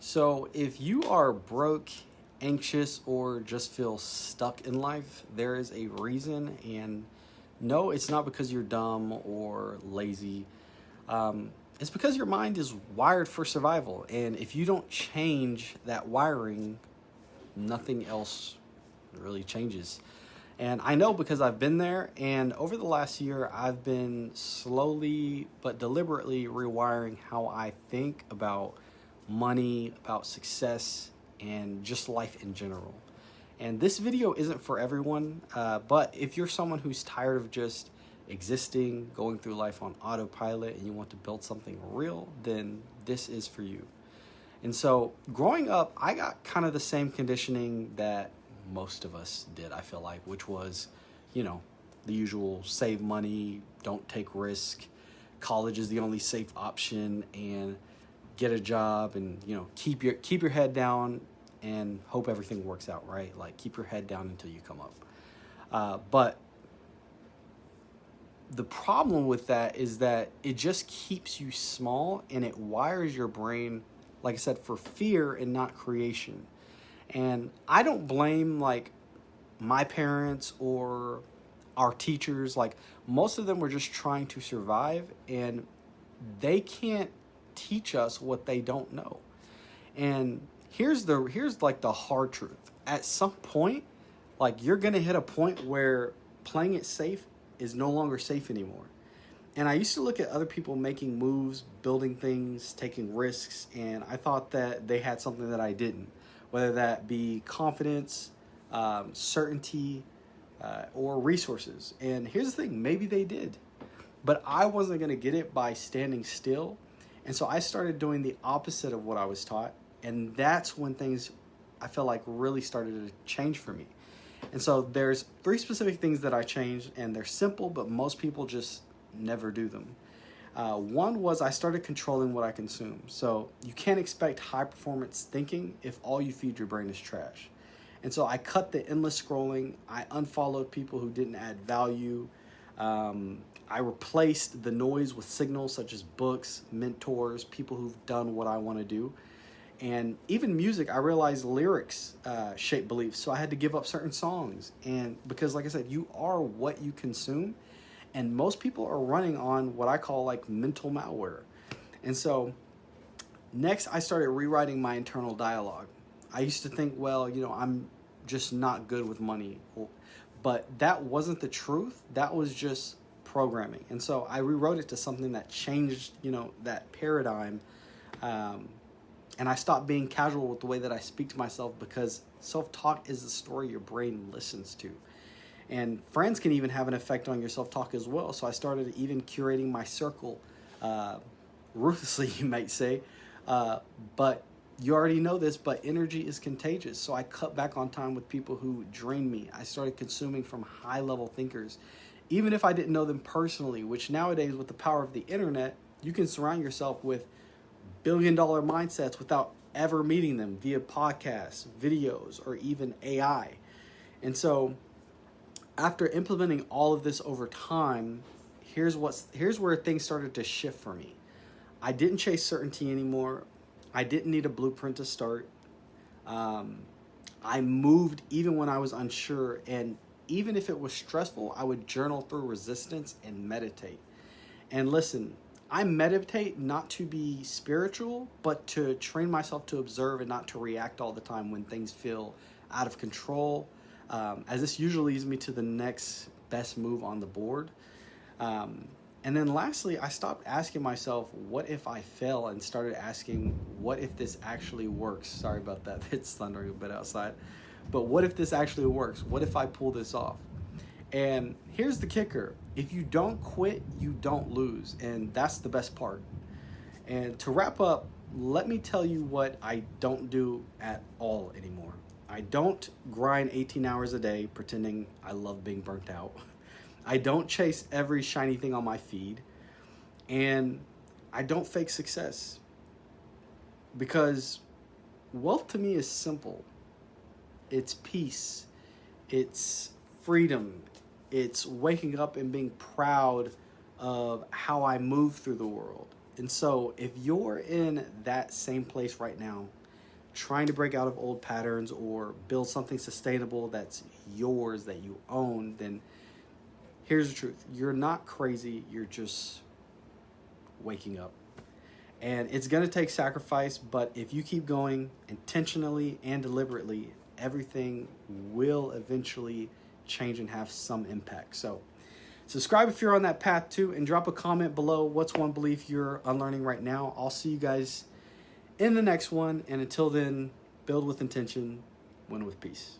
So, if you are broke, anxious, or just feel stuck in life, there is a reason. And no, it's not because you're dumb or lazy. It's because your mind is wired for survival. And if you don't change that wiring, nothing else really changes. And I know because I've been there. And over the last year, I've been slowly but deliberately rewiring how I think about money, about success, and just life in general. And this video isn't for everyone, but if you're someone who's tired of just existing, going through life on autopilot, and you want to build something real, then this is for you. And so, growing up, I got kind of the same conditioning that most of us did, I feel like, which was, you know, the usual save money, don't take risk, college is the only safe option, and get a job, and keep your head down and hope everything works out, right? Like, keep your head down until you come up. But the problem with that is that it just keeps you small, and it wires your brain, like I said, for fear and not creation. And I don't blame like my parents or our teachers. Like, most of them were just trying to survive, and they can't teach us what they don't know. And here's like the hard truth. At some point, like, you're gonna hit a point where playing it safe is no longer safe anymore. And I used to look at other people making moves, building things, taking risks, and I thought that they had something that I didn't, whether that be confidence, certainty, or resources. And here's the thing, maybe they did, but I wasn't gonna get it by standing still. And so I started doing the opposite of what I was taught. And that's when things, I felt like, really started to change for me. And so there's 3 specific things that I changed, and they're simple, but most people just never do them. One was I started controlling what I consume. So you can't expect high performance thinking if all you feed your brain is trash. And so I cut the endless scrolling. I unfollowed people who didn't add value. I replaced the noise with signals such as books, mentors, people who've done what I want to do. And even music, I realized lyrics shape beliefs. So I had to give up certain songs. And because, like I said, you are what you consume. And most people are running on what I call like mental malware. And so next, I started rewriting my internal dialogue. I used to think, well, I'm just not good with money. But that wasn't the truth. That was just programming. And so I rewrote it to something that changed, that paradigm. And I stopped being casual with the way that I speak to myself, because self-talk is the story your brain listens to. And friends can even have an effect on your self-talk as well. So I started even curating my circle, ruthlessly, you might say. But you already know this, but energy is contagious. So I cut back on time with people who drain me. I started consuming from high-level thinkers, even if I didn't know them personally, which nowadays, with the power of the internet, you can surround yourself with billion-dollar mindsets without ever meeting them via podcasts, videos, or even AI. And so after implementing all of this over time, here's where things started to shift for me. I didn't chase certainty anymore. I didn't need a blueprint to start. I moved even when I was unsure, and even if it was stressful, I would journal through resistance and meditate. And listen, I meditate not to be spiritual, but to train myself to observe and not to react all the time when things feel out of control, as this usually leads me to the next best move on the board. And then lastly, I stopped asking myself, what if I fail, and started asking, what if this actually works? Sorry about that. It's thundering a bit outside. But what if this actually works? What if I pull this off? And here's the kicker. If you don't quit, you don't lose. And that's the best part. And to wrap up, let me tell you what I don't do at all anymore. I don't grind 18 hours a day pretending I love being burnt out. I don't chase every shiny thing on my feed. And I don't fake success. Because wealth to me is simple. It's peace. It's freedom. It's waking up and being proud of how I move through the world. And so if you're in that same place right now, trying to break out of old patterns or build something sustainable that's yours, that you own, then here's the truth. You're not crazy. You're just waking up. And it's going to take sacrifice, but if you keep going intentionally and deliberately, everything will eventually change and have some impact. So subscribe if you're on that path too, and drop a comment below. What's one belief you're unlearning right now? I'll see you guys in the next one. And until then, build with intention, win with peace.